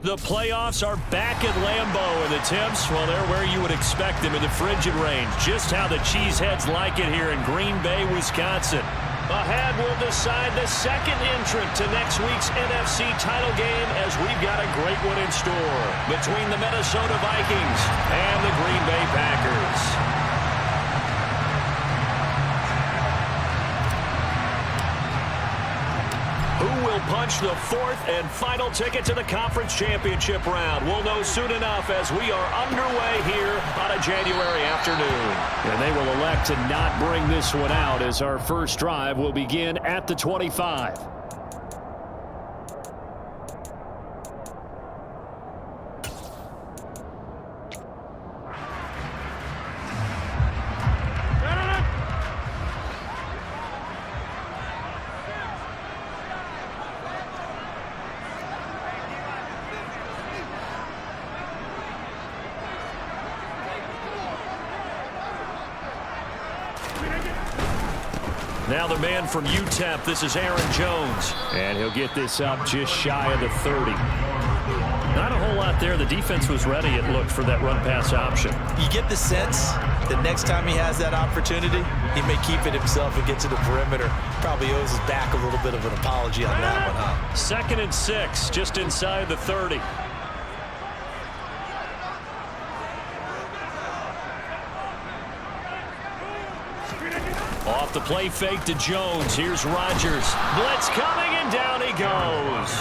The playoffs are back at Lambeau, and the temps, well, they're where you would expect them in the frigid range. Just how the Cheeseheads like it here in Green Bay, Wisconsin. Ahead will decide the second entrant to next week's NFC title game, as we've got a great one in store between the Minnesota Vikings and the Green Bay Packers. Who will punch the fourth and final ticket to the conference championship round? We'll know soon enough as we are underway here on a January afternoon. And they will elect to not bring this one out as our first drive will begin at the 25. Now the man from UTEP, this is Aaron Jones. And he'll get this up just shy of the 30. Not a whole lot there. The defense was ready, it looked, for that run-pass option. You get the sense that next time he has that opportunity, he may keep it himself and get to the perimeter. Probably owes his back a little bit of an apology on that one, huh? 2nd and 6, just inside the 30. Off the play fake to Jones. Here's Rodgers. Blitz coming, and down he goes.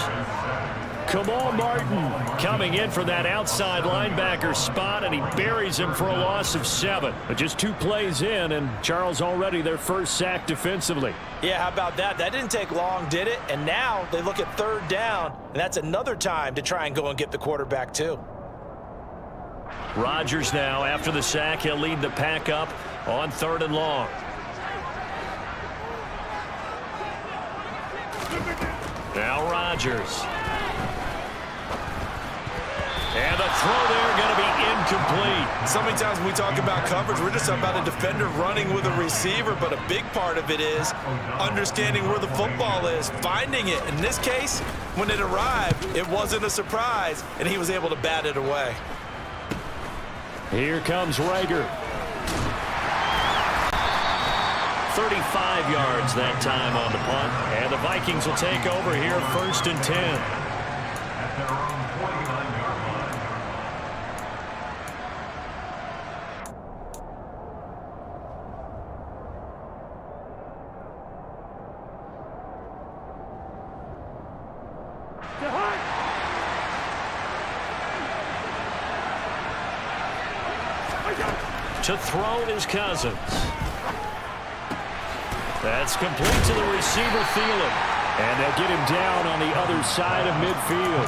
Come on, Martin. Coming in for that outside linebacker spot, and he buries him for a loss of 7. But just 2 plays in, and Charles already their first sack defensively. Yeah, how about that? That didn't take long, did it? And now they look at 3rd down, and that's another time to try and go and get the quarterback too. Rodgers now, after the sack, he'll lead the pack up on 3rd and long. Now Rodgers. And the throw there going to be incomplete. So many times when we talk about coverage, we're just about a defender running with a receiver, but a big part of it is understanding where the football is, finding it. In this case, when it arrived, it wasn't a surprise, and he was able to bat it away. Here comes Rager. 35 yards that time on the punt. And the Vikings will take over here, 1st and 10. To throw is Cousins. That's complete to the receiver, Thielen. And they'll get him down on the other side of midfield.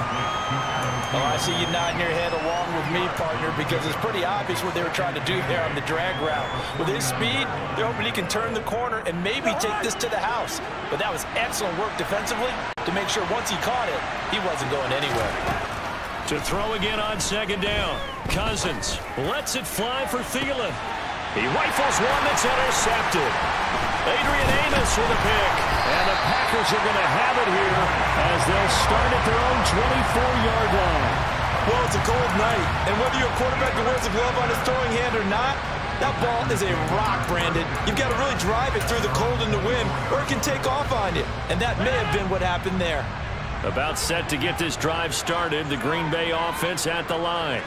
Oh, I see you nodding your head along with me, partner, because it's pretty obvious what they were trying to do there on the drag route. With his speed, they're hoping he can turn the corner and maybe take this to the house. But that was excellent work defensively to make sure once he caught it, he wasn't going anywhere. To throw again on 2nd down. Cousins lets it fly for Thielen. He rifles one that's intercepted. Adrian Amos with a pick. And the Packers are going to have it here as they'll start at their own 24-yard line. Well, it's a cold night, and whether you're a quarterback that wears a glove on his throwing hand or not, that ball is a rock, Brandon. You've got to really drive it through the cold and the wind, or it can take off on you. And that may have been what happened there. About set to get this drive started, the Green Bay offense at the line.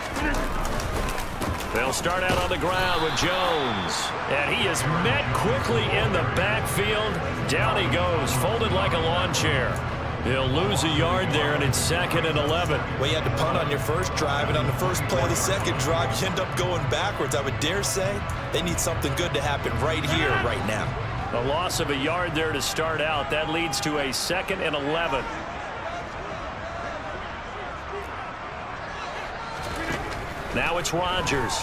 They'll start out on the ground with Jones. And he is met quickly in the backfield. Down he goes, folded like a lawn chair. He'll lose a yard there, and it's 2nd and 11. Well, you had to punt on your first drive, and on the first play of the second drive, you end up going backwards. I would dare say they need something good to happen right here, right now. A loss of a yard there to start out. That leads to a 2nd and 11. Now it's Rodgers.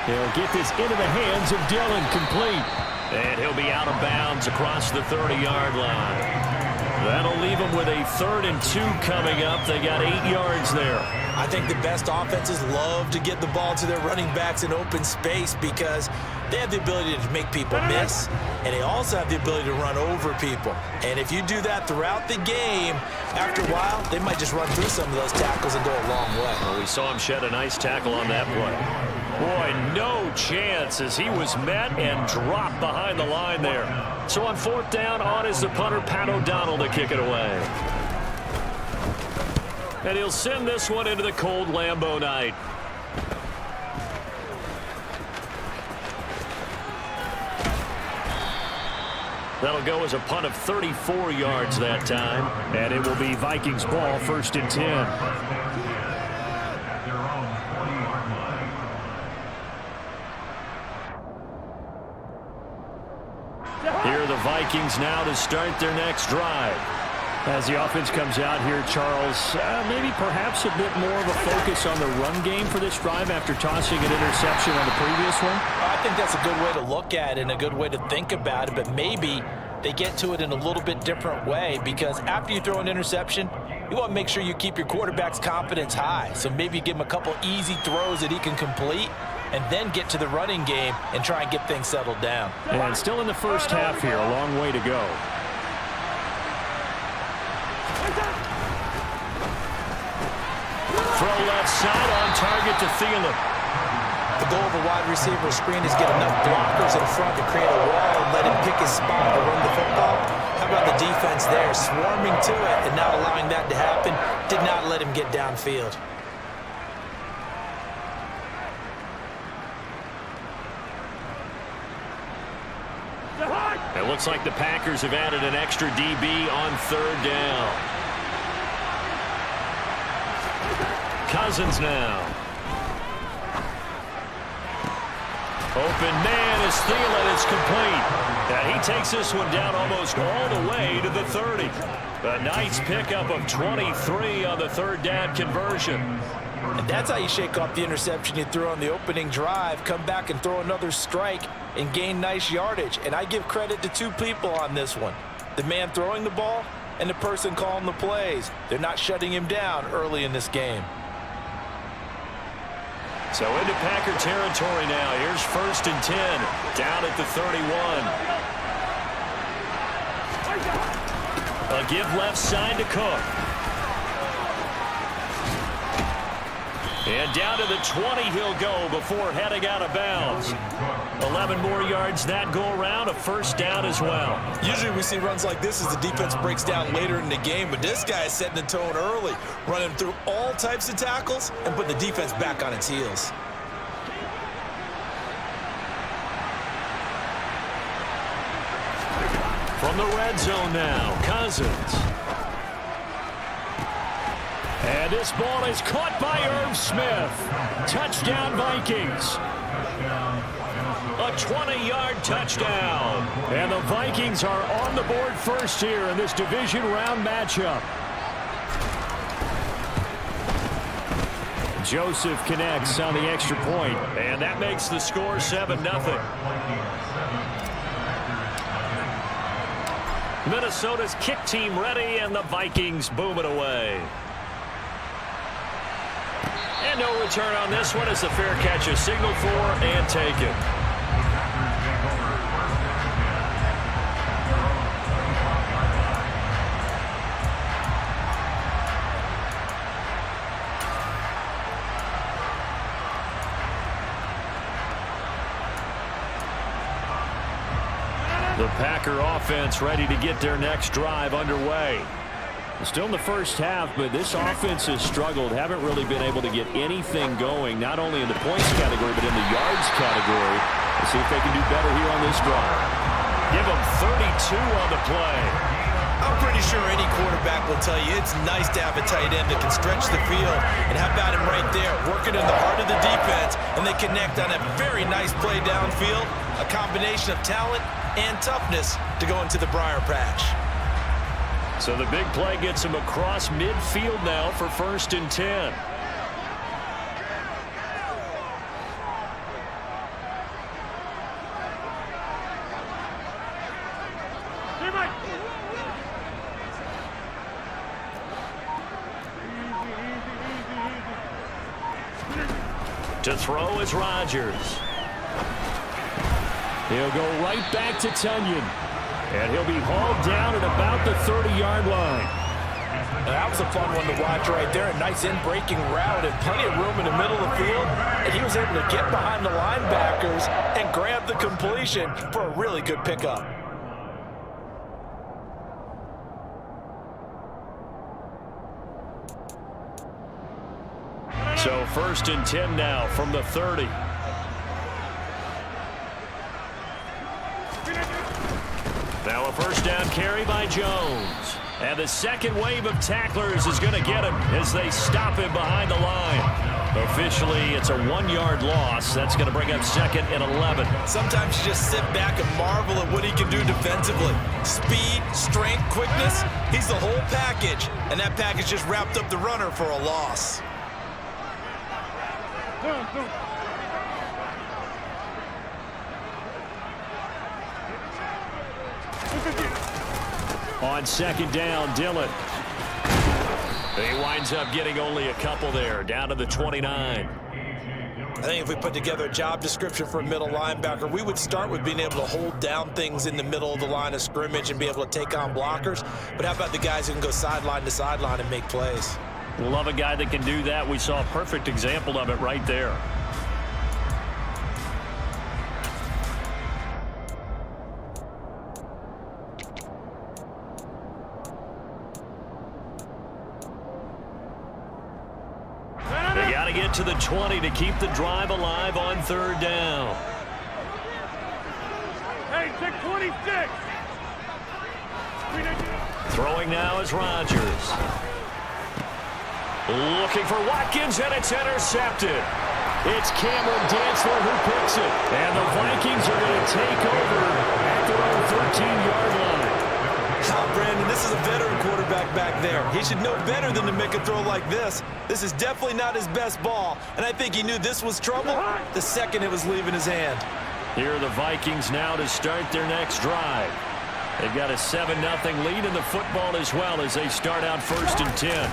He'll get this into the hands of Dillon, complete. And he'll be out of bounds across the 30-yard line. That'll leave them with a 3rd and 2 coming up. They got 8 yards there. I think the best offenses love to get the ball to their running backs in open space because they have the ability to make people miss, and they also have the ability to run over people. And if you do that throughout the game, after a while, they might just run through some of those tackles and go a long way. Well, we saw him shed a nice tackle on that play. Boy, no chance as he was met and dropped behind the line there. So on 4th down, on is the punter, Pat O'Donnell, to kick it away. And he'll send this one into the cold Lambeau night. That'll go as a punt of 34 yards that time. And it will be Vikings ball, 1st and 10. Here are the Vikings now to start their next drive. As the offense comes out here, Charles, maybe perhaps a bit more of a focus on the run game for this drive after tossing an interception on the previous one? I think that's a good way to look at it and a good way to think about it, but maybe they get to it in a little bit different way because after you throw an interception, you want to make sure you keep your quarterback's confidence high. So maybe give him a couple easy throws that he can complete and then get to the running game and try and get things settled down. And still in the first half here, a long way to go. Throw left side on target to Thielen. The goal of a wide receiver screen is get enough blockers in front to create a wall and let him pick his spot to run the football. How about the defense there, swarming to it and not allowing that to happen? Did not let him get downfield. It looks like the Packers have added an extra DB on 3rd down. Cousins now. Open man is Thielen. It's complete. And he takes this one down almost all the way to the 30. A nice pickup of 23 on the 3rd down conversion. And that's how you shake off the interception you threw on the opening drive, come back and throw another strike and gain nice yardage. And I give credit to 2 people on this one. The man throwing the ball and the person calling the plays. They're not shutting him down early in this game. So into Packer territory now. Here's 1st and 10, down at the 31. A give left side to Cook. And down to the 20 he'll go before heading out of bounds. 11 more yards that go around, a first down as well. Usually we see runs like this as the defense breaks down later in the game, but this guy is setting the tone early, running through all types of tackles and putting the defense back on its heels. From the red zone now, Cousins. And this ball is caught by Irv Smith. Touchdown, Vikings. A 20-yard touchdown. And the Vikings are on the board first here in this division round matchup. Joseph connects on the extra point, and that makes the score 7-0. Minnesota's kick team ready, and the Vikings boom it away. And no return on this one as the fair catch is signaled for and taken. The Packer offense ready to get their next drive underway. Still in the first half, but this offense has struggled. Haven't really been able to get anything going, not only in the points category, but in the yards category. Let's see if they can do better here on this drive. Give them 32 on the play. I'm pretty sure any quarterback will tell you it's nice to have a tight end that can stretch the field. And how about him right there, working in the heart of the defense, and they connect on a very nice play downfield, a combination of talent and toughness to go into the briar patch. So the big play gets him across midfield now for 1st and 10. To throw is Rodgers. He'll go right back to Tunyon. And he'll be hauled down at about the 30-yard line. That was a fun one to watch right there. A nice in-breaking route and plenty of room in the middle of the field. And he was able to get behind the linebackers and grab the completion for a really good pickup. So 1st and 10 now from the 30. Now a first down carry by Jones. And the second wave of tacklers is going to get him as they stop him behind the line. Officially, it's a 1-yard loss. That's going to bring up 2nd and 11. Sometimes you just sit back and marvel at what he can do defensively. Speed, strength, quickness. He's the whole package. And that package just wrapped up the runner for a loss. On 2nd down, Dillon. He winds up getting only a couple there, down to the 29. I think if we put together a job description for a middle linebacker, we would start with being able to hold down things in the middle of the line of scrimmage and be able to take on blockers. But how about the guys who can go sideline to sideline and make plays? Love a guy that can do that. We saw a perfect example of it right there. They got to get to the 20 to keep the drive alive on 3rd down. Hey, check 26. Throwing now is Rodgers. Looking for Watkins, and it's intercepted. It's Cameron Dantzler who picks it. And the Vikings are going to take over at their own 13-yard line. Brandon, this is a veteran quarterback back there. He should know better than to make a throw like this. This is definitely not his best ball, and I think he knew this was trouble the second it was leaving his hand. Here are the Vikings now to start their next drive. They've got a 7-0 lead in the football as well as they start out 1st and 10.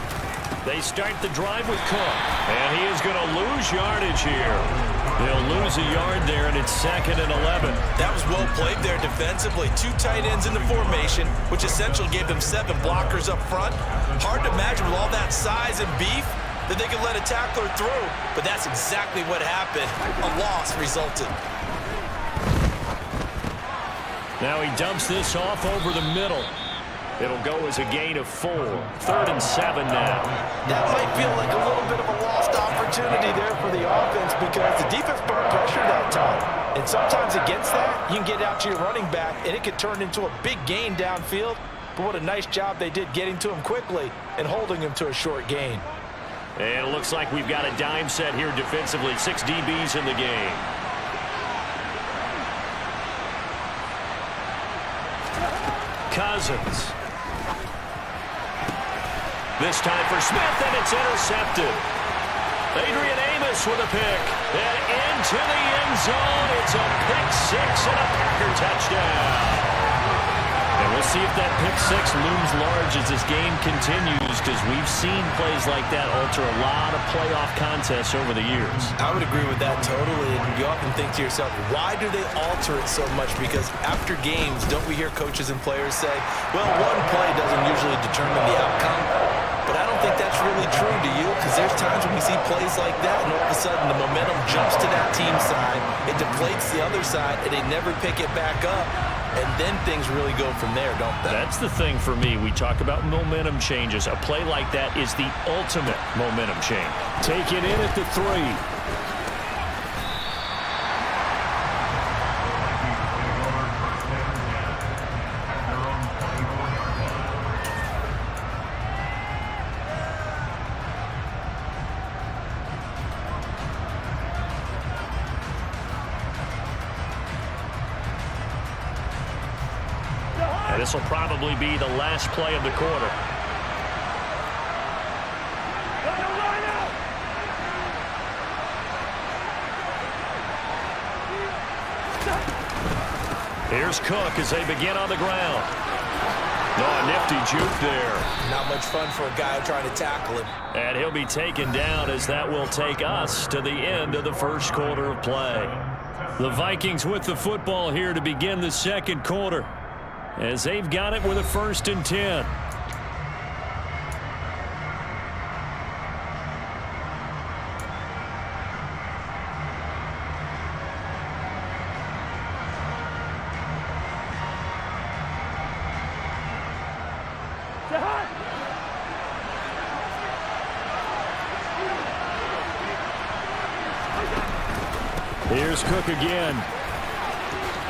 They start the drive with Cook, and he is going to lose yardage here. They'll lose a yard there, and it's 2nd and 11. That was well played there defensively. 2 tight ends in the formation, which essentially gave them 7 blockers up front. Hard to imagine with all that size and beef, that they could let a tackler through, but that's exactly what happened. A loss resulted. Now he dumps this off over the middle. It'll go as a gain of 4. 3rd and 7 now. That might feel like a little bit of a lost opportunity there for the offense because the defense put pressure that time. And sometimes against that, you can get out to your running back, and it could turn into a big gain downfield. But what a nice job they did getting to him quickly and holding him to a short gain. And it looks like we've got a dime set here defensively. 6 DBs in the game. Cousins. This time for Smith, and it's intercepted. Adrian Amos with a pick. And into the end zone. It's a pick 6 and a Packer touchdown. And we'll see if that pick 6 looms large as this game continues, because we've seen plays like that alter a lot of playoff contests over the years. I would agree with that totally. And you often think to yourself, why do they alter it so much? Because after games, don't we hear coaches and players say, well, one play doesn't usually determine the outcome. But I don't think that's really true, do you? Because there's times when we see plays like that, and all of a sudden the momentum jumps to that team side, it deflates the other side, and they never pick it back up. And then things really go from there, don't they? That's the thing for me. We talk about momentum changes. A play like that is the ultimate momentum change. Take it in at the 3. And this will probably be the last play of the quarter. Here's Cook as they begin on the ground. Oh, a nifty juke there. Not much fun for a guy trying to tackle him. And he'll be taken down as that will take us to the end of the first quarter of play. The Vikings with the football here to begin the second quarter, as they've got it with a 1st and 10. Here's Cook again.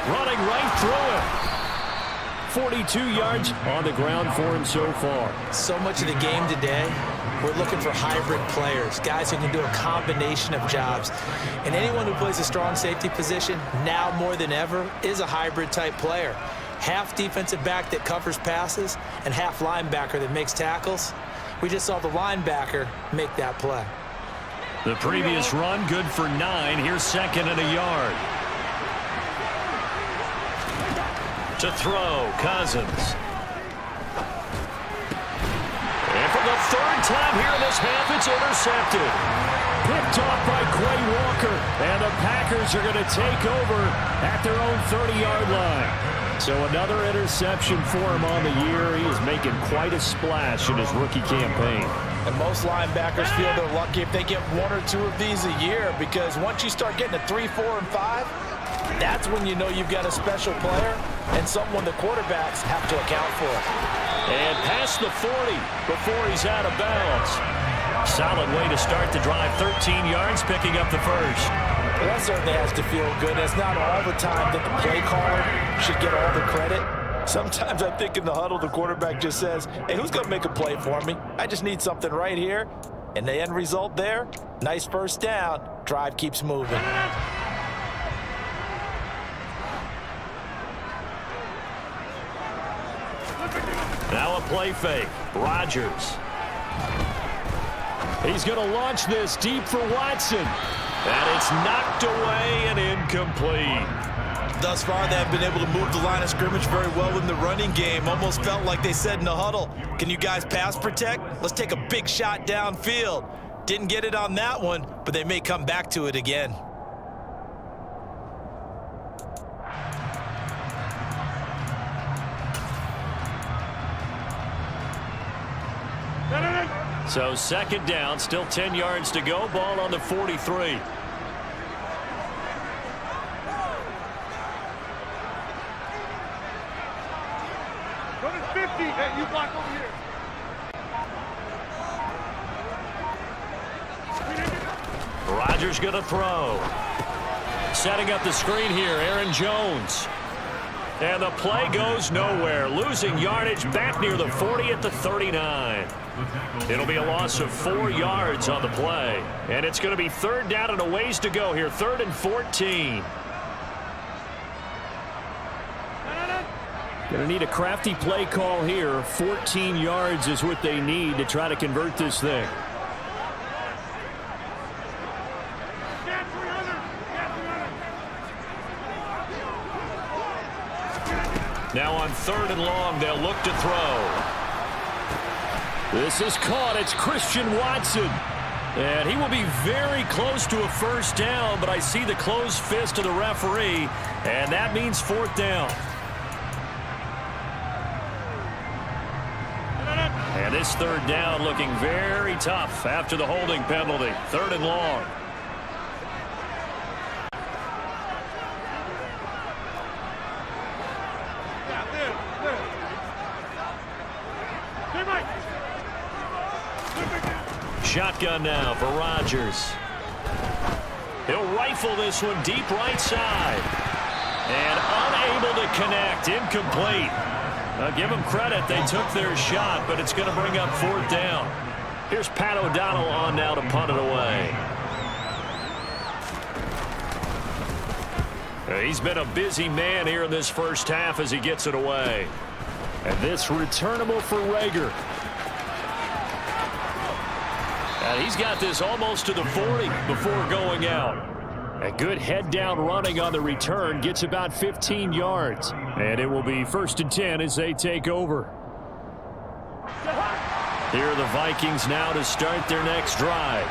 Running right through it. 42 yards on the ground for him so far. So much of the game today, we're looking for hybrid players, guys who can do a combination of jobs. And anyone who plays a strong safety position, now more than ever, is a hybrid type player. Half defensive back that covers passes and half linebacker that makes tackles. We just saw the linebacker make that play. The previous run good for 9. Here's 2nd and a yard. To throw, Cousins. And for the 3rd time here in this half, it's intercepted. Picked off by Quay Walker. And the Packers are going to take over at their own 30-yard line. So another interception for him on the year. He is making quite a splash in his rookie campaign. And most linebackers feel they're lucky if they get 1 or 2 of these a year, because once you start getting to 3, 4, and 5, that's when you know you've got a special player and someone the quarterbacks have to account for. And past the 40 before he's out of bounds. Solid way to start the drive. 13 yards, picking up the 1st. Well, that certainly has to feel good. It's not all the time that the play caller should get all the credit. Sometimes I think in the huddle, the quarterback just says, hey, who's going to make a play for me? I just need something right here. And the end result there, nice 1st down. Drive keeps moving. Now a play fake. Rodgers. He's going to launch this deep for Watson. And it's knocked away and incomplete. Thus far, they have been able to move the line of scrimmage very well in the running game. Almost felt like they said in the huddle, can you guys pass protect? Let's take a big shot downfield. Didn't get it on that one, but they may come back to it again. So second down, still 10 yards to go. Ball on the 43. Go to 50. Hey, you block over here. Rodgers going to throw. Setting up the screen here, Aaron Jones. And the play goes nowhere. Losing yardage back near the 40 at the 39. It'll be a loss of 4 yards on the play. And it's going to be third down and a ways to go here. 3rd and 14. Going to need a crafty play call here. 14 yards is what they need to try to convert this thing. Now on 3rd and long, they'll look to throw. This is caught. It's Christian Watson. And he will be very close to a first down, but I see the closed fist of the referee, and that means 4th down. And this 3rd down looking very tough after the holding penalty. 3rd and long. Shotgun now for Rodgers. He'll rifle this one deep right side. And unable to connect. Incomplete. Give them credit. They took their shot, but it's going to bring up 4th down. Here's Pat O'Donnell on now to punt it away. He's been a busy man here in this first half as he gets it away. And this returnable for Rager. And he's got this almost to the 40 before going out. A good head down running on the return, gets about 15 yards. And it will be 1st and 10 as they take over. Here are the Vikings now to start their next drive.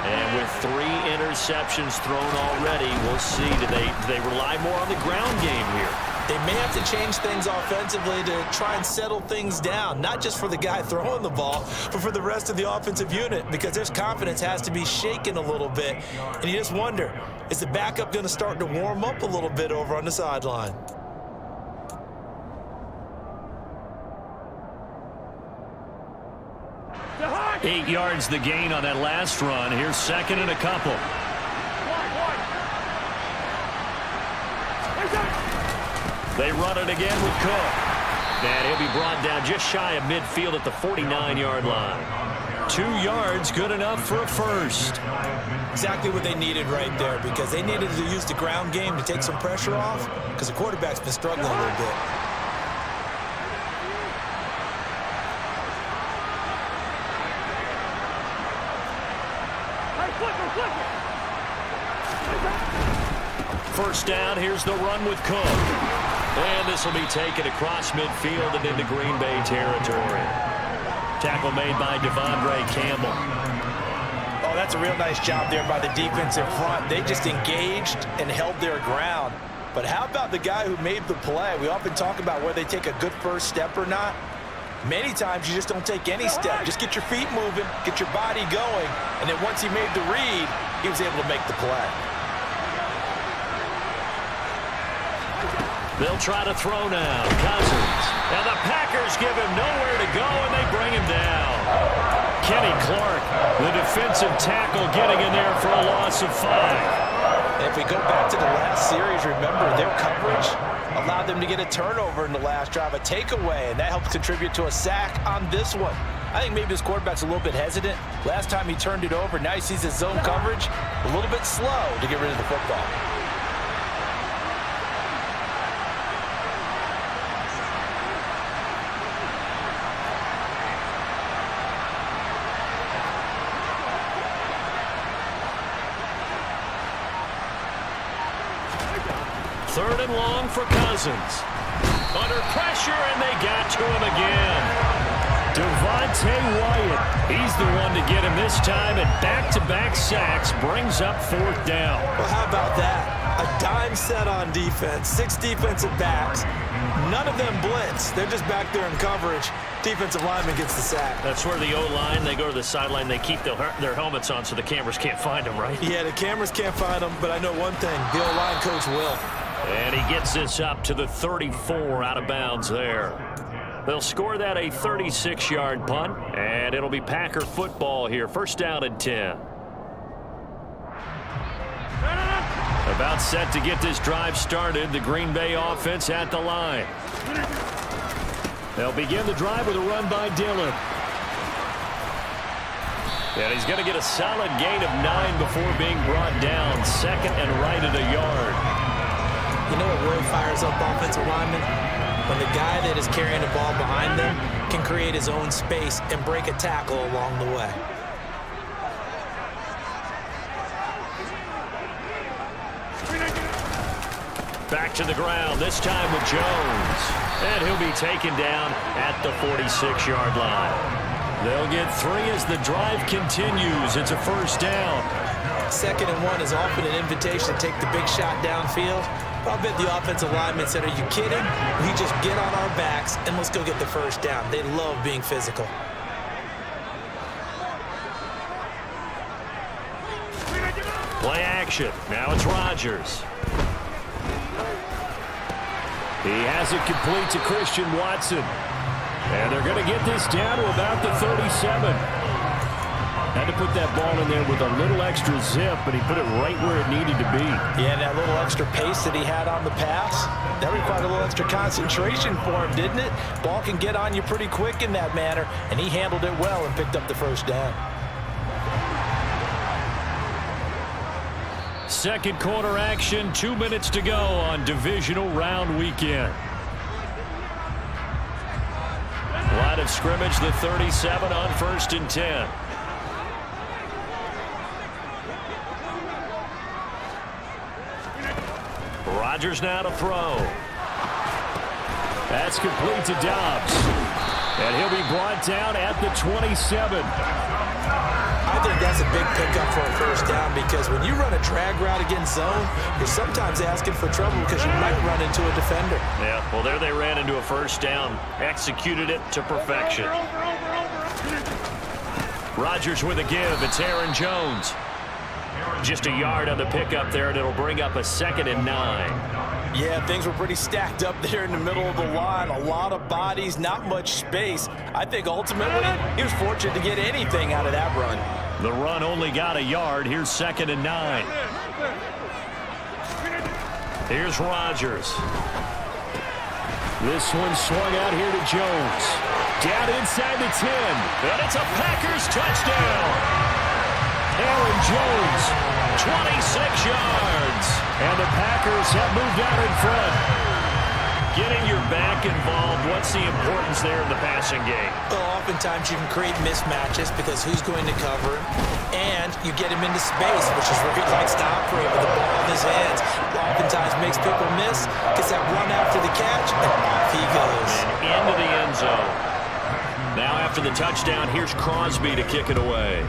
And with 3 interceptions thrown already, we'll see. Do they rely more on the ground game here? They may have to change things offensively to try and settle things down, not just for the guy throwing the ball, but for the rest of the offensive unit, because their confidence has to be shaken a little bit. And you just wonder, is the backup going to start to warm up a little bit over on the sideline? Eight yards the gain on that last run. Here's 2nd and a couple. They run it again with Cook. And he'll be brought down just shy of midfield at the 49-yard line. 2 yards, good enough for a first. Exactly what they needed right there, because they needed to use the ground game to take some pressure off, because the quarterback's been struggling a little bit. First down, here's the run with Cook. And this will be taken across midfield and into Green Bay territory. Tackle made by Devondre Campbell. Oh, that's a real nice job there by the defense in front. They just engaged and held their ground. But how about the guy who made the play? We often talk about whether they take a good first step or not. Many times you just don't take any step. Just get your feet moving, get your body going, and then once he made the read, he was able to make the play. They'll try to throw now. Cousins. And the Packers give him nowhere to go, and they bring him down. Kenny Clark, the defensive tackle, getting in there for a loss of 5. And if we go back to the last series, remember, their coverage allowed them to get a turnover in the last drive, a takeaway, and that helped contribute to a sack on this one. I think maybe this quarterback's a little bit hesitant. Last time he turned it over, now he sees his zone coverage a little bit slow to get rid of the football. Third and long for Cousins. Under pressure, and they got to him again. Devontae Wyatt, he's the one to get him this time, and back-to-back sacks brings up 4th down. Well, how about that? A dime set on defense, 6 defensive backs. None of them blitz. They're just back there in coverage. Defensive lineman gets the sack. That's where the O-line, they go to the sideline, they keep their helmets on so the cameras can't find them, right? Yeah, the cameras can't find them, but I know one thing. The O-line coach will. And he gets this up to the 34 out of bounds there. They'll score that a 36-yard punt, and it'll be Packer football here. First down and 10. About set to get this drive started. The Green Bay offense at the line. They'll begin the drive with a run by Dillon. And he's going to get a solid gain of 9 before being brought down. Second and right at a yard. You know what really fires up offensive linemen? When the guy that is carrying the ball behind them can create his own space and break a tackle along the way. Back to the ground, this time with Jones. And he'll be taken down at the 46-yard line. They'll get 3 as the drive continues. It's a first down. 2nd and 1 is often an invitation to take the big shot downfield. But I'll bet the offensive lineman said, are you kidding? We just get on our backs and let's go get the first down. They love being physical. Play action. Now it's Rodgers. He has it complete to Christian Watson. And they're going to get this down to about the 37. Had to put that ball in there with a little extra zip, but he put it right where it needed to be. Yeah, that little extra pace that he had on the pass, that required a little extra concentration for him, didn't it? Ball can get on you pretty quick in that manner, and he handled it well and picked up the first down. Second quarter action, 2 minutes to go on divisional round weekend. Line of scrimmage, the 37 on 1st and 10. Rodgers now to throw. That's complete to Dobbs. And he'll be brought down at the 27. I think that's a big pickup for a first down because when you run a drag route against zone, you're sometimes asking for trouble because you might run into a defender. Yeah, well, there they ran into a first down. Executed it to perfection. Rodgers with a give. It's Aaron Jones. Just a yard on the pickup there, and it'll bring up a 2nd and 9. Yeah, things were pretty stacked up there in the middle of the line. A lot of bodies, not much space. I think ultimately he was fortunate to get anything out of that run. The run only got a yard. Here's 2nd and 9. Here's Rodgers. This one swung out here to Jones. Down inside the 10. And it's a Packers touchdown. Aaron Jones, 26 yards. And the Packers have moved out in front. Getting your back involved, what's the importance there in the passing game? Well, oftentimes you can create mismatches because who's going to cover him, and you get him into space, which is where he likes to operate with the ball in his hands. Oftentimes makes people miss, gets that run after the catch, and off he goes. And into the end zone. Now after the touchdown, here's Crosby to kick it away.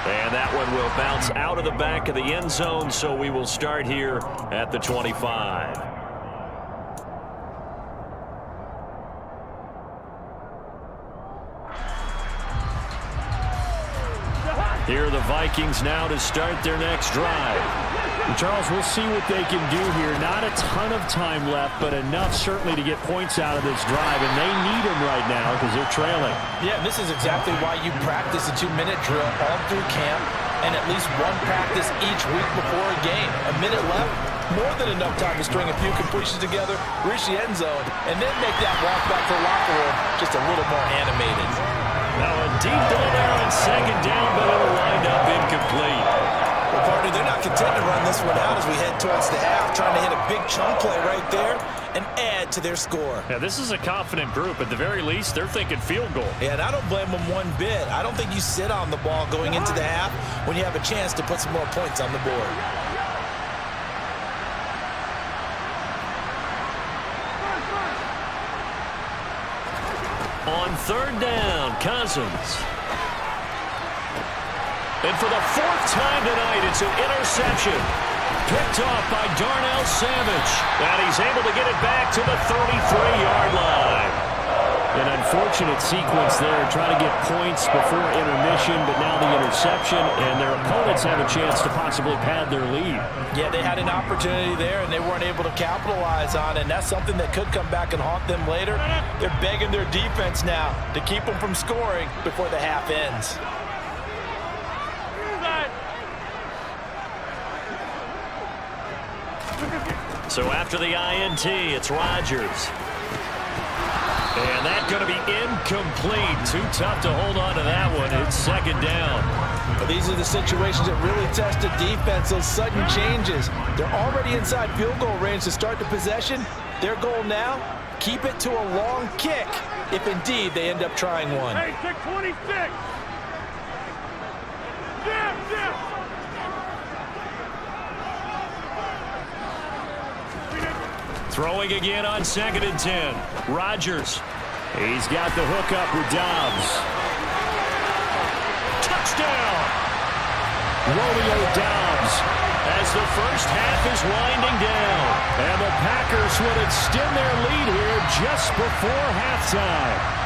And that one will bounce out of the back of the end zone, so we will start here at the 25. Here are the Vikings now to start their next drive. And Charles, we'll see what they can do here. Not a ton of time left, but enough certainly to get points out of this drive, and they need them right now because they're trailing. Yeah, this is exactly why you practice a 2-minute drill all through camp and at least one practice each week before a game. A minute left, more than enough time to string a few completions together, reach the end zone, and then make that walk back to the locker room just a little more animated. Now a deep ball there on 2nd down, but it'll wind up incomplete. Well, partner, they're not content to run this one out as we head towards the half, trying to hit a big chunk play right there and add to their score. Yeah, this is a confident group. At the very least, they're thinking field goal. Yeah, and I don't blame them one bit. I don't think you sit on the ball going into the half when you have a chance to put some more points on the board. On 3rd down, Cousins. And for the fourth time tonight, it's an interception. Picked off by Darnell Savage. And he's able to get it back to the 33-yard line. An unfortunate sequence there, trying to get points before intermission, but now the interception, and their opponents have a chance to possibly pad their lead. Yeah, they had an opportunity there, and they weren't able to capitalize on it, and that's something that could come back and haunt them later. They're begging their defense now to keep them from scoring before the half ends. So after the INT, it's Rodgers. And that's going to be incomplete. Too tough to hold on to that one. It's second down. But these are the situations that really test a defense, those sudden changes. They're already inside field goal range to start the possession. Their goal now, keep it to a long kick, if indeed they end up trying one. Hey, take 26. Yeah. Throwing again on 2nd and 10. Rodgers. He's got the hook up with Dobbs. Touchdown! Romeo Dobbs as the first half is winding down. And the Packers would extend their lead here just before halftime.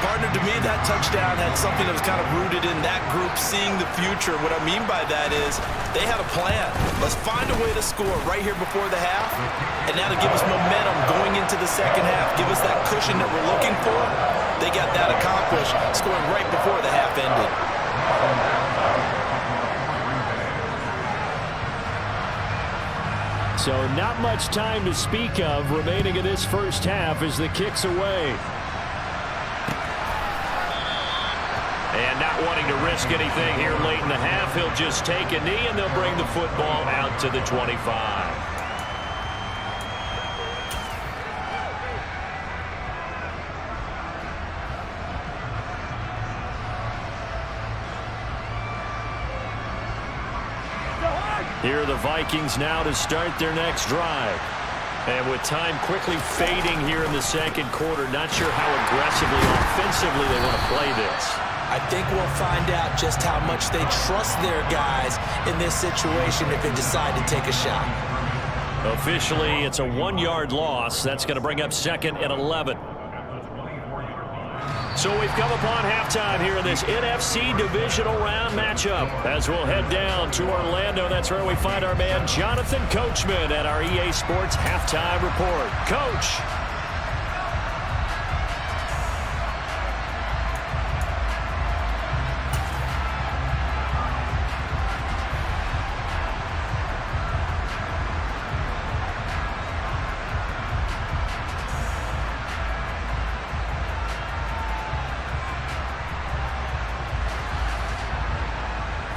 Partner, to me, that touchdown had something that was kind of rooted in that group seeing the future. What I mean by that is they had a plan. Let's find a way to score right here before the half, and now to give us momentum going into the second half, give us that cushion that we're looking for. They got that accomplished, scoring right before the half ended. So not much time to speak of remaining in this first half as the kick's away. And not wanting to risk anything here late in the half, he'll just take a knee, and they'll bring the football out to the 25. Here are the Vikings now to start their next drive. And with time quickly fading here in the second quarter, not sure how aggressively, offensively they want to play this. I think we'll find out just how much they trust their guys in this situation if they decide to take a shot. Officially, it's a 1-yard loss. That's going to bring up 2nd and 11. So we've come upon halftime here in this NFC Divisional Round matchup. As we'll head down to Orlando, that's where we find our man Jonathan Coachman at our EA Sports Halftime Report. Coach.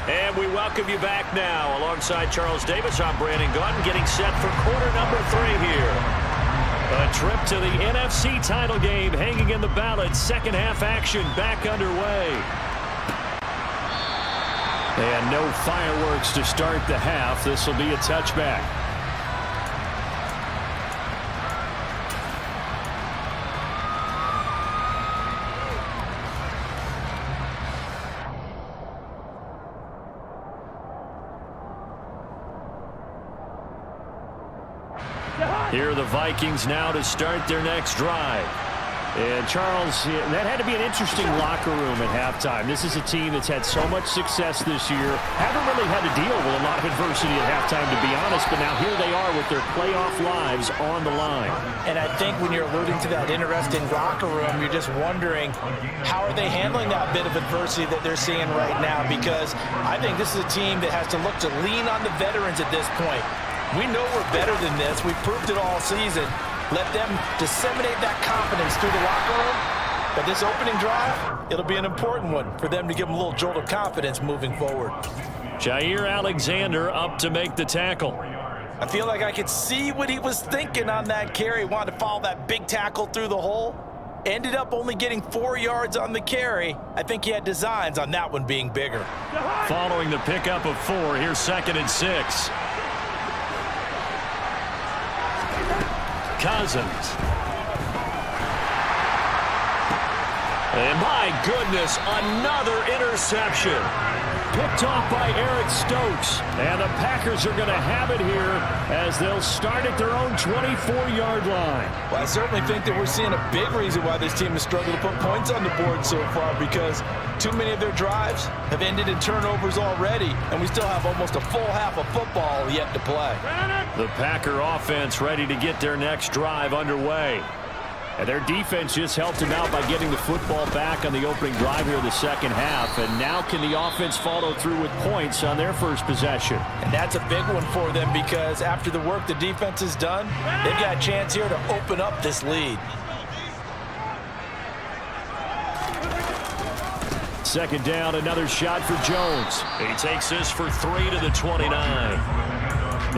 And we welcome you back now. Alongside Charles Davis, I'm Brandon Gaudin, getting set for quarter number 3 here. A trip to the NFC title game hanging in the balance. Second half action back underway. And no fireworks to start the half. This will be a touchback. Here are the Vikings now to start their next drive. And Charles, that had to be an interesting locker room at halftime. This is a team that's had so much success this year. Haven't really had to deal with a lot of adversity at halftime, to be honest, but now here they are with their playoff lives on the line. And I think when you're alluding to that interesting locker room, you're just wondering, how are they handling that bit of adversity that they're seeing right now? Because I think this is a team that has to look to lean on the veterans at this point. We know we're better than this. We've proved it all season. Let them disseminate that confidence through the locker room. But this opening drive, it'll be an important one for them to give them a little jolt of confidence moving forward. Jair Alexander up to make the tackle. I feel like I could see what he was thinking on that carry. Wanted to follow that big tackle through the hole. Ended up only getting 4 yards on the carry. I think he had designs on that one being bigger. Following the pickup of 4, here's 2nd and 6. Cousins. And my goodness, another interception. Picked off by Eric Stokes. And the Packers are going to have it here as they'll start at their own 24-yard line. Well, I certainly think that we're seeing a big reason why this team has struggled to put points on the board so far, because too many of their drives have ended in turnovers already, and we still have almost a full half of football yet to play. The Packer offense ready to get their next drive underway. And their defense just helped them out by getting the football back on the opening drive here in the second half. And now can the offense follow through with points on their first possession? And that's a big one for them, because after the work the defense has done, they've got a chance here to open up this lead. Second down, another shot for Jones. He takes this for 3 to the 29.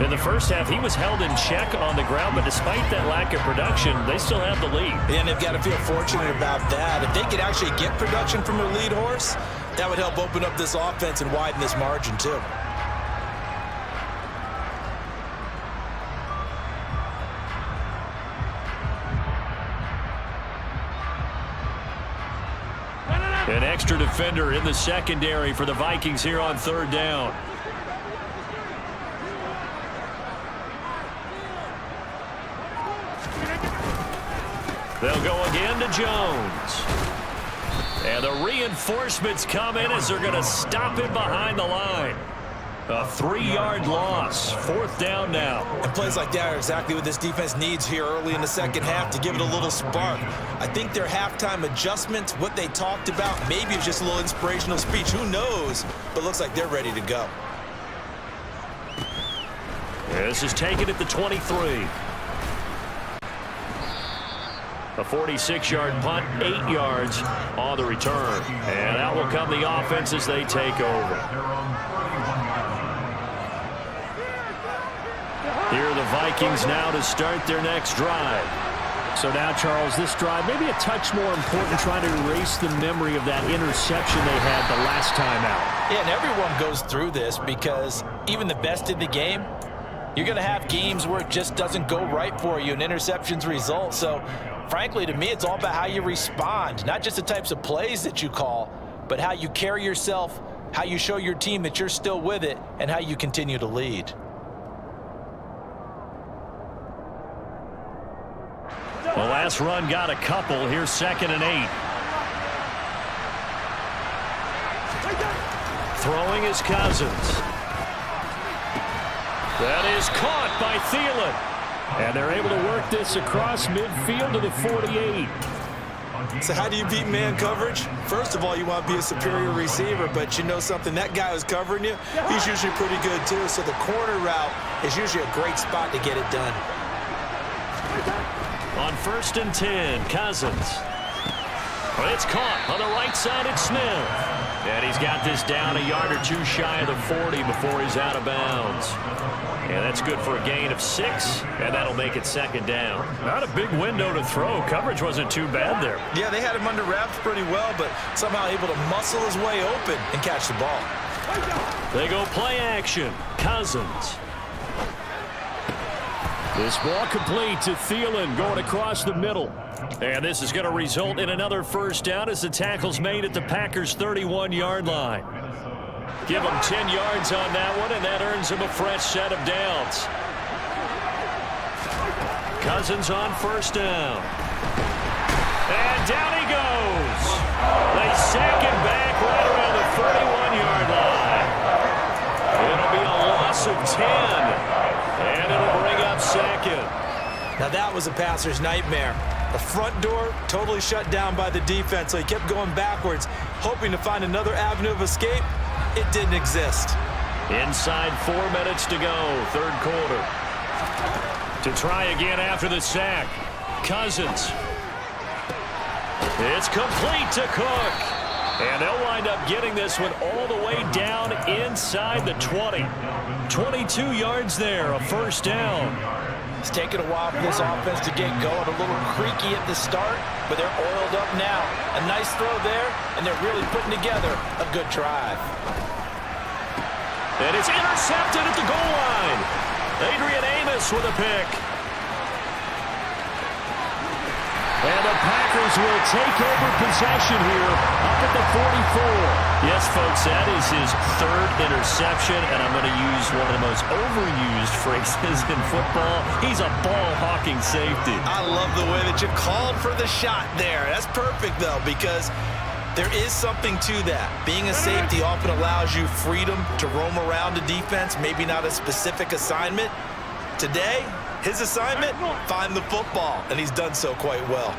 In the first half, he was held in check on the ground, but despite that lack of production, they still have the lead. And they've got to feel fortunate about that. If they could actually get production from their lead horse, that would help open up this offense and widen this margin too. An extra defender in the secondary for the Vikings here on third down. They'll go again to Jones. And the reinforcements come in as they're going to stop him behind the line. A 3-yard loss. Fourth down now. And plays like that are exactly what this defense needs here early in the second half to give it a little spark. I think their halftime adjustments, what they talked about, maybe it's just a little inspirational speech. Who knows? But looks like they're ready to go. This is taken at the 23. A 46-yard punt, 8 yards on the return. And out will come the offense as they take over. Here are the Vikings now to start their next drive. So now, Charles, this drive maybe a touch more important, trying to erase the memory of that interception they had the last time out. Yeah, and everyone goes through this, because even the best in the game, you're going to have games where it just doesn't go right for you and interceptions result. So, frankly, to me, it's all about how you respond, not just the types of plays that you call, but how you carry yourself, how you show your team that you're still with it, and how you continue to lead. The last run got a couple. Here's 2nd and 8. Throwing is Cousins. That is caught by Thielen. And they're able to work this across midfield to the 48. So how do you beat man coverage? First of all, you want to be a superior receiver, but you know something, that guy who's covering you, he's usually pretty good too. So the corner route is usually a great spot to get it done. On 1st and 10, Cousins. Well, it's caught on the right side. It's Smith. And he's got this down a yard or two shy of the 40 before he's out of bounds. And that's good for a gain of 6, and that'll make it 2nd down. Not a big window to throw. Coverage wasn't too bad there. Yeah, they had him under wraps pretty well, but somehow able to muscle his way open and catch the ball. They go play action. Cousins. This ball complete to Thielen going across the middle. And this is going to result in another first down as the tackle's made at the Packers' 31-yard line. Give him 10 yards on that one, and that earns him a fresh set of downs. Cousins on 1st down. And down he goes. They sack him back right around the 31-yard line. It'll be a loss of 10. And it'll bring up 2nd. Now that was a passer's nightmare. The front door totally shut down by the defense, so he kept going backwards, hoping to find another avenue of escape. It didn't exist. Inside 4 minutes to go, 3rd quarter. To try again after the sack. Cousins. It's complete to Cook. And they'll wind up getting this one all the way down inside the 20. 22 yards there, a first down. It's taken a while for this offense to get going. A little creaky at the start, but they're oiled up now. A nice throw there, and they're really putting together a good drive. And it's intercepted at the goal line. Adrian Amos with a pick. And the Packers will take over possession here up at the 44. Yes, folks, that is his third interception, and I'm going to use one of the most overused phrases in football. He's a ball-hawking safety. I love the way that you called for the shot there. That's perfect, though, because there is something to that. Being a safety often allows you freedom to roam around the defense, maybe not a specific assignment. Today, his assignment, find the football, and he's done so quite well.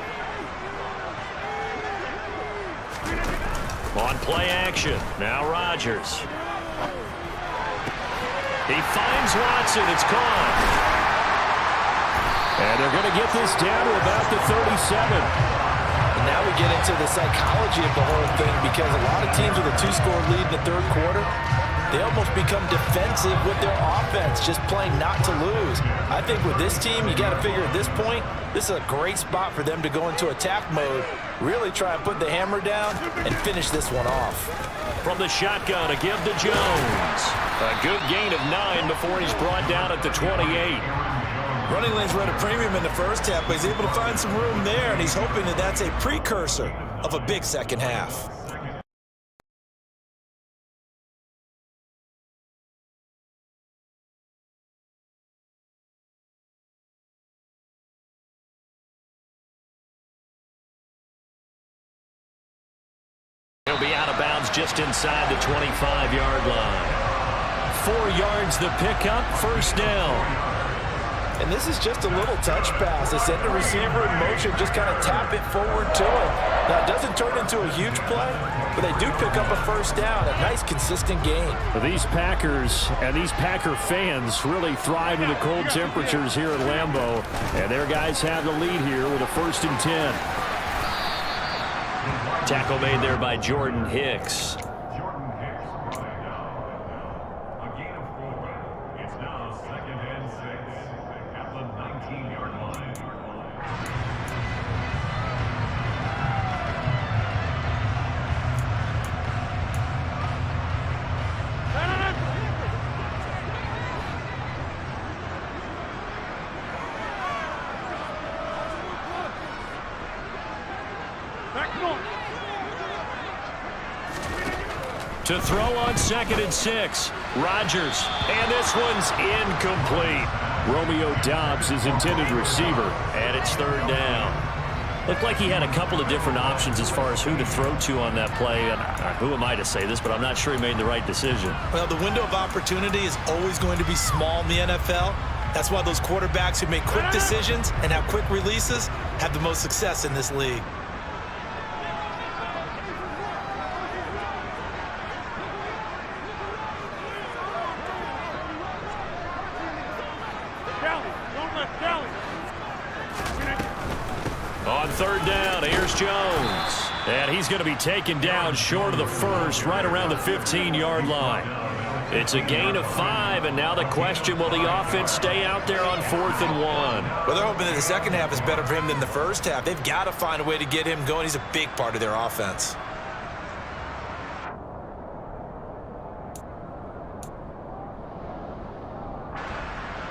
On play action, now Rodgers. He finds Watson, it's caught. And they're going to get this down to about the 37. And now we get into the psychology of the whole thing, because a lot of teams with a 2-score lead in the third quarter, they almost become defensive with their offense, just playing not to lose. I think with this team, you got to figure at this point, this is a great spot for them to go into attack mode, really try and put the hammer down and finish this one off. From the shotgun, a give to Jones. A good gain of 9 before he's brought down at the 28. Running lanes were at a premium in the first half, but he's able to find some room there, and he's hoping that that's a precursor of a big second half. He'll be out of bounds just inside the 25-yard line. 4 yards the pickup, first down. And this is just a little touch pass. They send the receiver in motion, just kind of tap it forward to him. Now, it doesn't turn into a huge play, but they do pick up a first down, a nice, consistent gain. Well, these Packers and these Packer fans really thrive in the cold temperatures here at Lambeau, and their guys have the lead here with a 1st and 10. Tackle made there by Jordan Hicks. To throw on 2nd and 6. Rodgers. And this one's incomplete. Romeo Doubs, his intended receiver. And it's 3rd down. Looked like he had a couple of different options as far as who to throw to on that play. And who am I to say this, but I'm not sure he made the right decision. Well, the window of opportunity is always going to be small in the NFL. That's why those quarterbacks who make quick decisions and have quick releases have the most success in this league. On 3rd down, here's Jones. And he's going to be taken down short of the first, right around the 15-yard line. It's a gain of 5, and now the question, will the offense stay out there on 4th and 1? Well, they're hoping that the second half is better for him than the first half. They've got to find a way to get him going. He's a big part of their offense.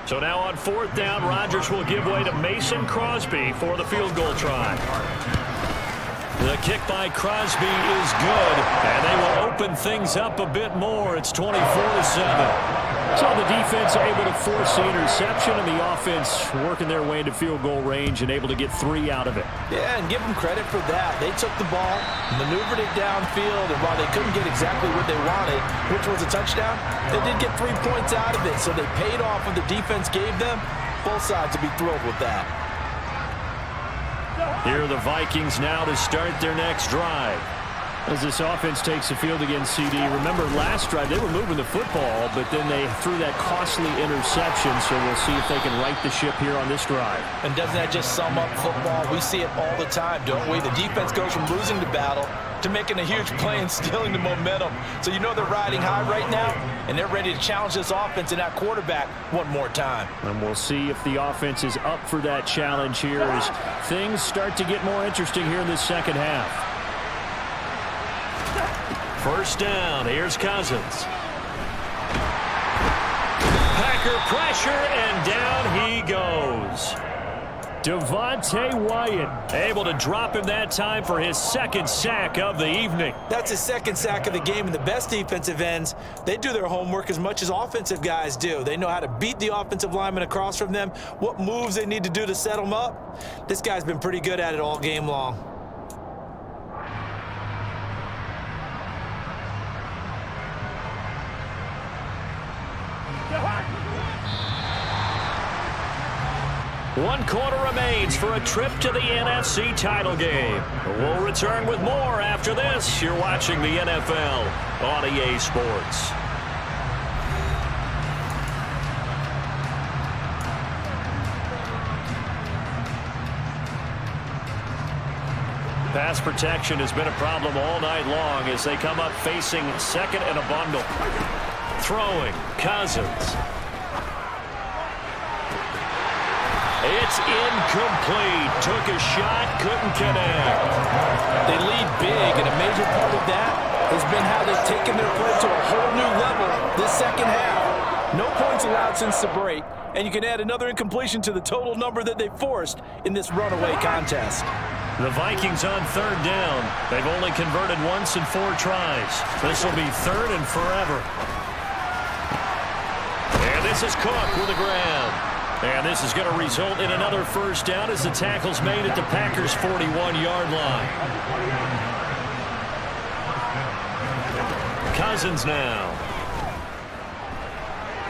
So now on 4th down, Rodgers will give way to Mason Crosby for the field goal try. The kick by Crosby is good, and they will open things up a bit more. It's 24-7. So the defense able to force the interception, and the offense working their way into field goal range and able to get 3 out of it. Yeah, and give them credit for that. They took the ball, maneuvered it downfield, and while they couldn't get exactly what they wanted, which was a touchdown, they did get 3 points out of it. So they paid off what the defense gave them. Both sides will be thrilled with that. Here are the Vikings now to start their next drive. As this offense takes the field against CD, remember last drive they were moving the football, but then they threw that costly interception, so we'll see if they can right the ship here on this drive. And doesn't that just sum up football? We see it all the time, don't we? The defense goes from losing the battle to making a huge play and stealing the momentum. So you know they're riding high right now, and they're ready to challenge this offense and that quarterback one more time. And we'll see if the offense is up for that challenge here as things start to get more interesting here in this second half. First down, here's Cousins. Packer pressure, and down he goes. Devontae Wyatt able to drop him that time for his second sack of the evening. That's his second sack of the game, and the best defensive ends, they do their homework as much as offensive guys do. They know how to beat the offensive lineman across from them, what moves they need to do to set them up. This guy's been pretty good at it all game long. One quarter remains for a trip to the NFC title game. We'll return with more after this. You're watching the NFL on EA Sports. Pass protection has been a problem all night long as they come up facing second and a bundle. Throwing, Cousins. It's incomplete. Took a shot, couldn't connect. They lead big, and a major part of that has been how they've taken their play to a whole new level this second half. No points allowed since the break, and you can add another incompletion to the total number that they forced in this runaway contest. The Vikings on third down. They've only converted once in 4 tries. This will be third and forever. And this is Cook with the ground. And this is going to result in another first down as the tackle's made at the Packers' 41-yard line. Cousins now.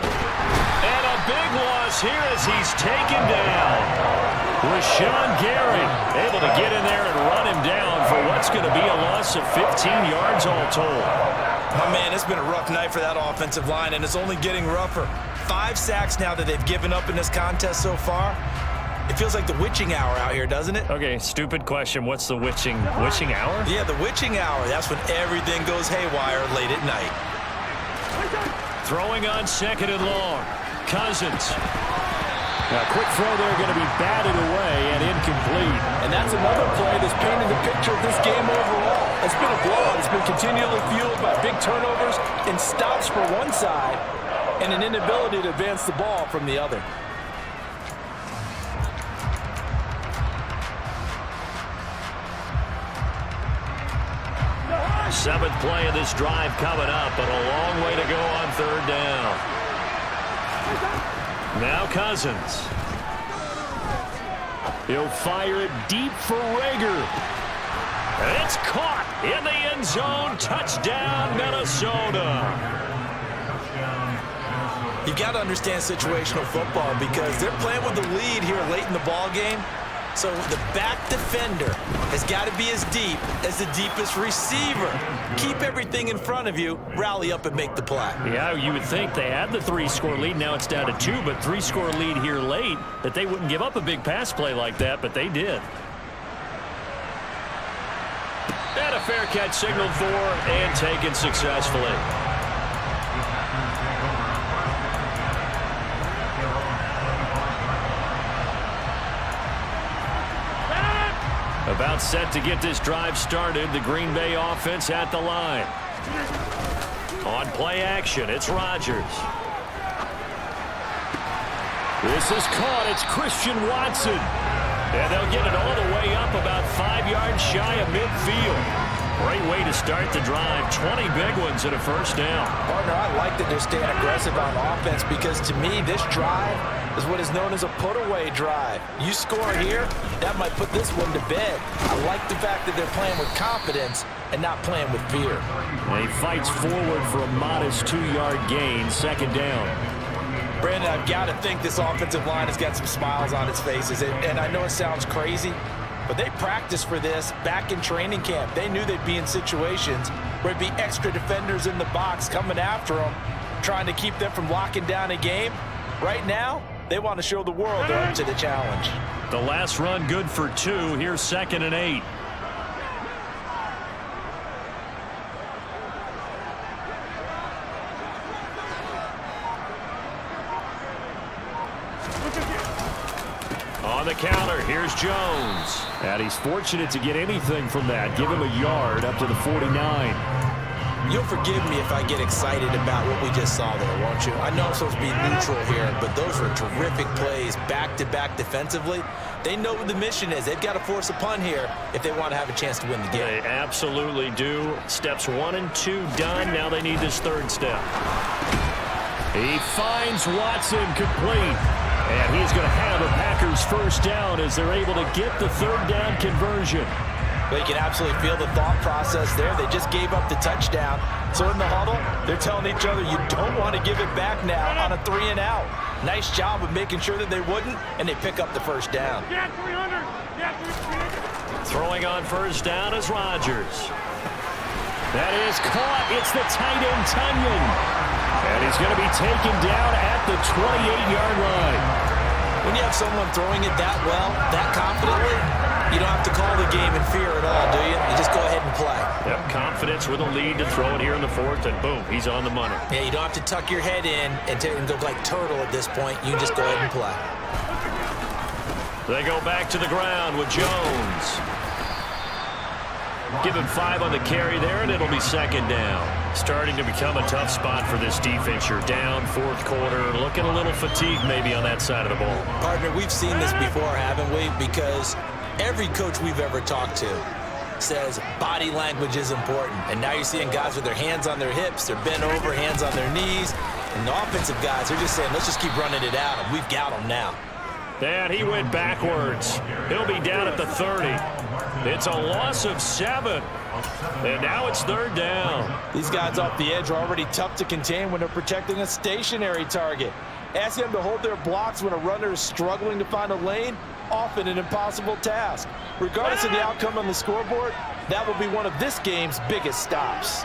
And a big loss here as he's taken down. Rashawn Gary able to get in there and run him down for what's going to be a loss of 15 yards all told. Oh, man, it's been a rough night for that offensive line, and it's only getting rougher. 5 sacks now that they've given up in this contest so far. It feels like the witching hour out here, doesn't it? Okay, stupid question. What's the witching hour? Yeah, the witching hour. That's when everything goes haywire late at night. Throwing on second and long. Cousins. Now, quick throw there going to be batted away and incomplete. And that's another play that's painting the picture of this game overall. It's been a blowout. It's been continually fueled by big turnovers and stops for one side and an inability to advance the ball from the other. Seventh play of this drive coming up, but a long way to go on third down. Now Cousins. He'll fire it deep for Rager. It's caught in the end zone. Touchdown, Minnesota. You've got to understand situational football because they're playing with the lead here late in the ball game. So the back defender has got to be as deep as the deepest receiver. Keep everything in front of you, rally up and make the play. Yeah, you would think they had the 3-score lead. Now it's down to 2, but 3-score lead here late, that they wouldn't give up a big pass play like that, but they did. And a fair catch signaled for and taken successfully. About set to get this drive started. The Green Bay offense at the line. On play action, it's Rodgers. This is caught. It's Christian Watson. And they'll get it all the way up about 5 yards shy of midfield. Great way to start the drive. 20 big ones and a first down. Partner, I like that they're staying aggressive on offense because to me, this drive is what is known as a put-away drive. You score here, that might put this one to bed. I like the fact that they're playing with confidence and not playing with fear. And he fights forward for a modest 2-yard gain, second down. Brandon, I've got to think this offensive line has got some smiles on its faces. And I know it sounds crazy, but they practiced for this back in training camp. They knew they'd be in situations where there'd be extra defenders in the box coming after them, trying to keep them from locking down a game. Right now, they want to show the world they're up to the challenge. The last run good for 2. Here's 2nd and 8. On the counter, here's Jones. And he's fortunate to get anything from that. Give him a yard up to the 49. You'll forgive me if I get excited about what we just saw there, won't you? I know I'm supposed to be neutral here, but those were terrific plays back-to-back defensively. They know what the mission is. They've got to force a punt here if they want to have a chance to win the game. They absolutely do. Steps 1 and 2 done. Now they need this third step. He finds Watson complete. And he's going to have a Packers first down as they're able to get the third down conversion. But you can absolutely feel the thought process there. They just gave up the touchdown. So in the huddle, they're telling each other, you don't want to give it back now on a 3-and-out. Nice job of making sure that they wouldn't, and they pick up the first down. Throwing on first down is Rodgers. That is caught. It's the tight end, Tunyon. And he's going to be taken down at the 28-yard line. When you have someone throwing it that well, that confidently, you don't have to call the game in fear at all, do you? You just go ahead and play. Yep, confidence with a lead to throw it here in the fourth, and boom, he's on the money. Yeah, you don't have to tuck your head in and go like turtle at this point. You just go ahead and play. They go back to the ground with Jones. Give him 5 on the carry there, and it'll be second down. Starting to become a tough spot for this defense. You're down fourth quarter, looking a little fatigued maybe on that side of the ball. Partner, we've seen this before, haven't we? Because every coach we've ever talked to says body language is important. And now you're seeing guys with their hands on their hips, they're bent over, hands on their knees. And the offensive guys, they're just saying, let's just keep running it out, and we've got them now. And he went backwards. He'll be down at the 30. It's a loss of 7. And now it's third down. These guys off the edge are already tough to contain when they're protecting a stationary target. Ask them to hold their blocks when a runner is struggling to find a lane, often an impossible task. Regardless of the outcome on the scoreboard, that will be one of this game's biggest stops.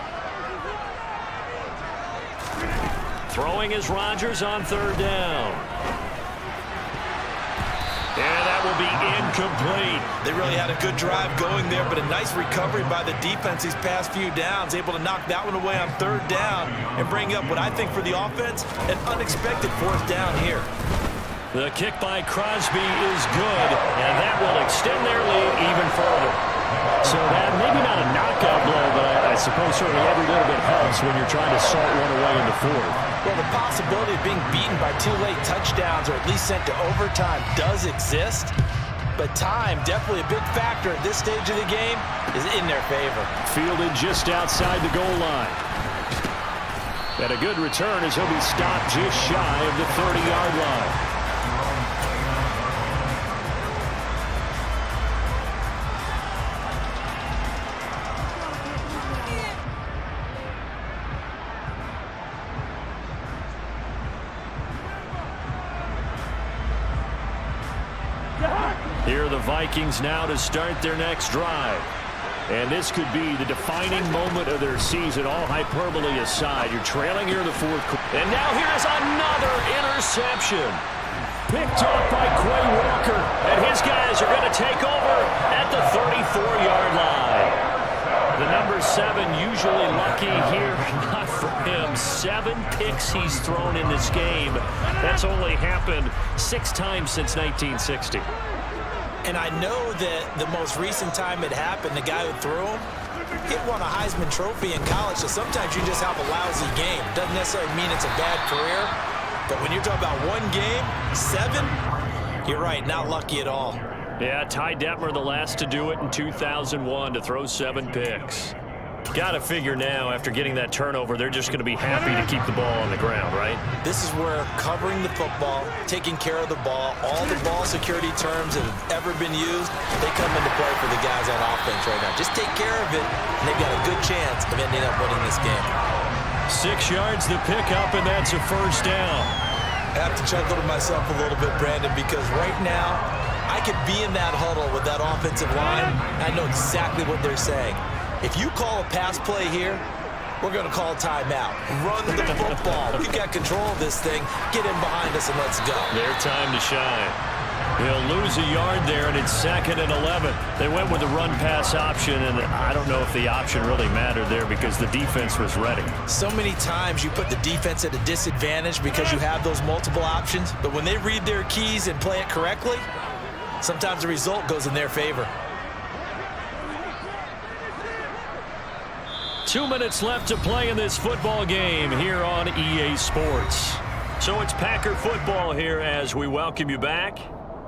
Throwing is Rodgers on third down. And that will be incomplete. They really had a good drive going there, but a nice recovery by the defense these past few downs, able to knock that one away on third down and bring up what I think for the offense, an unexpected fourth down here. The kick by Crosby is good, and that will extend their lead even further. So that maybe not a knockout blow, but I suppose certainly every little bit helps when you're trying to salt one away in the fourth. Well, the possibility of being beaten by 2 late touchdowns or at least sent to overtime does exist, but time, definitely a big factor at this stage of the game, is in their favor. Fielded just outside the goal line. And a good return as he'll be stopped just shy of the 30-yard line. Here are the Vikings now to start their next drive. And this could be the defining moment of their season, all hyperbole aside. You're trailing here in the fourth quarter. And now here's another interception. Picked off by Quay Walker. And his guys are going to take over at the 34-yard line. The number 7 usually lucky here. Not for him. 7 picks he's thrown in this game. That's only happened 6 times since 1960. And I know that the most recent time it happened, the guy who threw him, he won a Heisman Trophy in college, so sometimes you just have a lousy game. Doesn't necessarily mean it's a bad career, but when you're talking about one game, 7, you're right, not lucky at all. Yeah, Ty Detmer, the last to do it in 2001, to throw 7 picks. Got to figure now, after getting that turnover, they're just going to be happy to keep the ball on the ground, right? This is where covering the football, taking care of the ball, all the ball security terms that have ever been used, they come into play for the guys on offense right now. Just take care of it, and they've got a good chance of ending up winning this game. 6 yards the pickup, and that's a first down. I have to chuckle to myself a little bit, Brandon, because right now, I could be in that huddle with that offensive line. I know exactly what they're saying. If you call a pass play here, we're going to call timeout. Run the football. We've got control of this thing. Get in behind us and let's go. Their time to shine. They'll lose a yard there, and it's 2nd and 11. They went with the run-pass option, and I don't know if the option really mattered there because the defense was ready. So many times you put the defense at a disadvantage because you have those multiple options, but when they read their keys and play it correctly, sometimes the result goes in their favor. 2 minutes left to play in this football game here on EA Sports. So it's Packer football here as we welcome you back.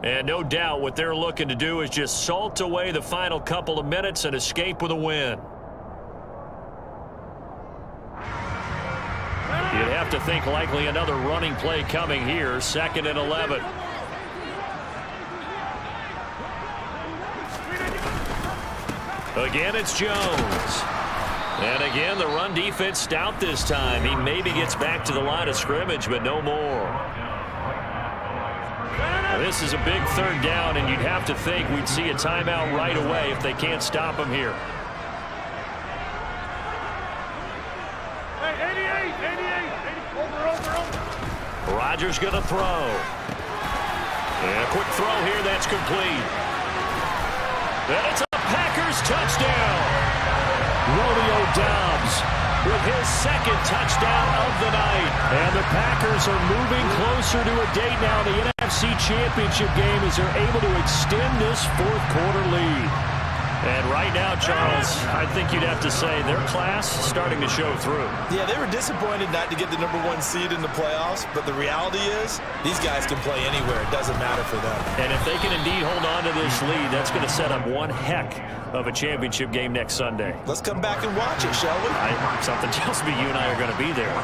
And no doubt what they're looking to do is just salt away the final couple of minutes and escape with a win. You'd have to think likely another running play coming here, 2nd and 11. Again, it's Jones. And again, the run defense stout this time. He maybe gets back to the line of scrimmage, but no more. Now, this is a big 3rd down, and you'd have to think we'd see a timeout right away if they can't stop him here. Hey, 88. Over. Rodgers going to throw. And a quick throw here, that's complete. And it's a Packers touchdown. Romeo Doubs with his 2nd touchdown of the night. And the Packers are moving closer to a date now. The NFC Championship game as they're able to extend this 4th quarter lead. And right now, Charles, I think you'd have to say their class starting to show through. Yeah, they were disappointed not to get the #1 seed in the playoffs, but the reality is these guys can play anywhere. It doesn't matter for them. And if they can indeed hold on to this lead, that's going to set up one heck of a championship game next Sunday. Let's come back and watch it, shall we? Something tells me you and I are going to be there.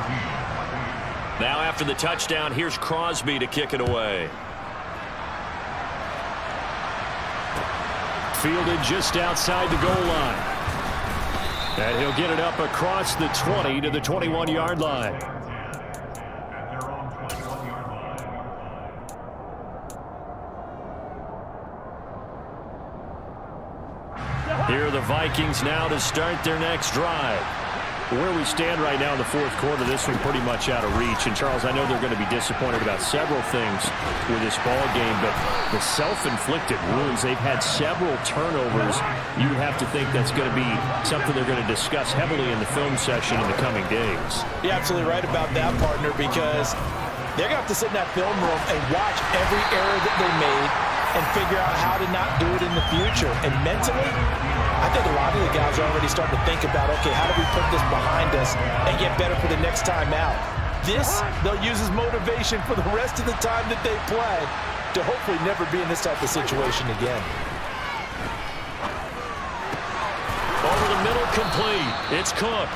Now after the touchdown, here's Crosby to kick it away. Fielded just outside the goal line. And he'll get it up across the 20 to the 21-yard line. Here are the Vikings now to start their next drive. Where we stand right now in the 4th quarter, this one pretty much out of reach. And, Charles, I know they're going to be disappointed about several things with this ball game, but the self-inflicted wounds, they've had several turnovers. You have to think that's going to be something they're going to discuss heavily in the film session in the coming days. You're absolutely right about that, partner, because they're going to have to sit in that film room and watch every error that they made and figure out how to not do it in the future. And mentally, I think a lot of the guys are already starting to think about, okay, how do we put this behind us and get better for the next time out? This, they'll use as motivation for the rest of the time that they play to hopefully never be in this type of situation again. Over the middle, complete. It's Cook.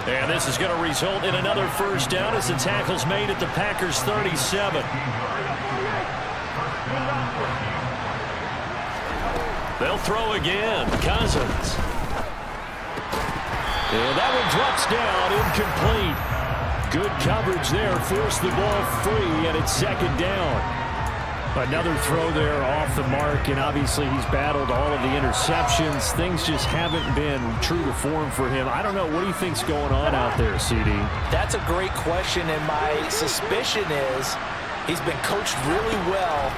And this is going to result in another 1st down as the tackle's made at the Packers' 37. They'll throw again. Cousins. And that one drops down, incomplete. Good coverage there. Forced the ball free, and it's 2nd down. Another throw there off the mark, and obviously he's battled all of the interceptions. Things just haven't been true to form for him. I don't know. What do you think's going on out there, CD? That's a great question, and my suspicion is he's been coached really well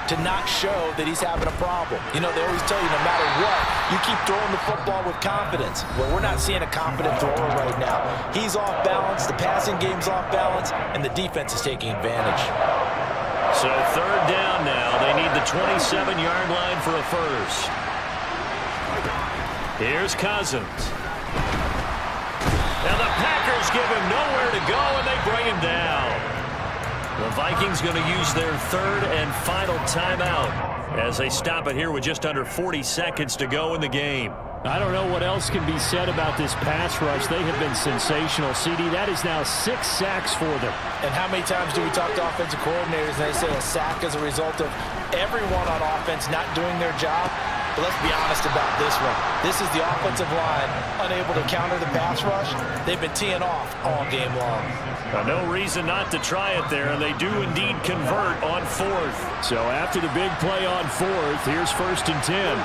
to not show that he's having a problem. You know, they always tell you no matter what, you keep throwing the football with confidence. Well, we're not seeing a confident thrower right now. He's off balance, the passing game's off balance, and the defense is taking advantage. So 3rd down now. They need the 27-yard line for a 1st. Here's Cousins. And the Packers give him nowhere to go, and they bring him down. The Vikings going to use their 3rd and final timeout as they stop it here with just under 40 seconds to go in the game. I don't know what else can be said about this pass rush. They have been sensational. CD, that is now 6 sacks for them. And how many times do we talk to offensive coordinators and they say a sack is a result of everyone on offense not doing their job? But let's be honest about this one. This is the offensive line unable to counter the pass rush. They've been teeing off all game long. No reason not to try it there, and they do indeed convert on 4th. So after the big play on 4th, here's 1st and 10.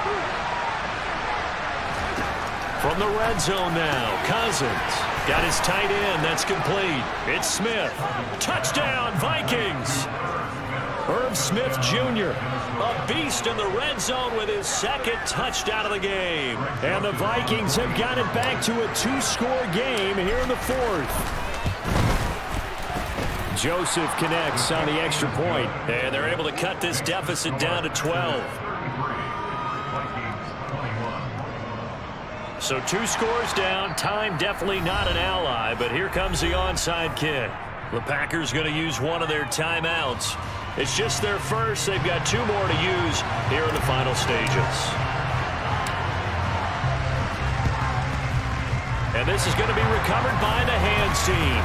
From the red zone now, Cousins got his tight end. That's complete. It's Smith. Touchdown, Vikings. Herb Smith Jr., a beast in the red zone with his 2nd touchdown of the game. And the Vikings have got it back to a 2-score game here in the 4th. Joseph connects on the extra point, and they're able to cut this deficit down to 12. So 2 scores down. Time definitely not an ally, but here comes the onside kick. The Packers going to use one of their timeouts. It's just their first. They've got 2 more to use here in the final stages. And this is going to be recovered by the hands team.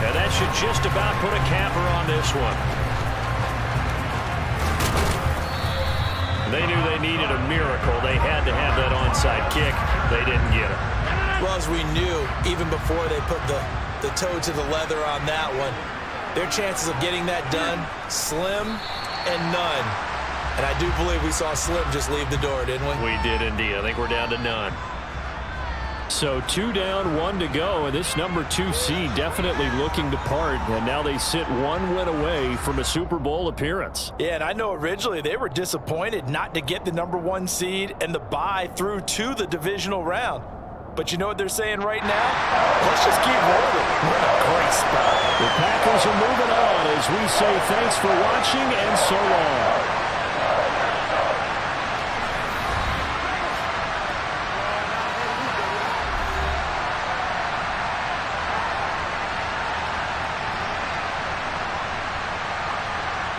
And that should just about put a capper on this one. They knew they needed a miracle. They had to have that onside kick. They didn't get it. Well, as we knew, even before they put the toe to the leather on that one, their chances of getting that done, slim and none. And I do believe we saw Slim just leave the door, didn't we? We did indeed. I think we're down to none. So 2 down, 1 to go, and this number 2 seed definitely looking to part, and now they sit 1 win away from a Super Bowl appearance. Yeah, and I know originally they were disappointed not to get the number 1 seed and the bye through to the divisional round. But you know what they're saying right now? Let's just keep rolling. We're in a great spot. The Packers are moving on as we say thanks for watching and so long.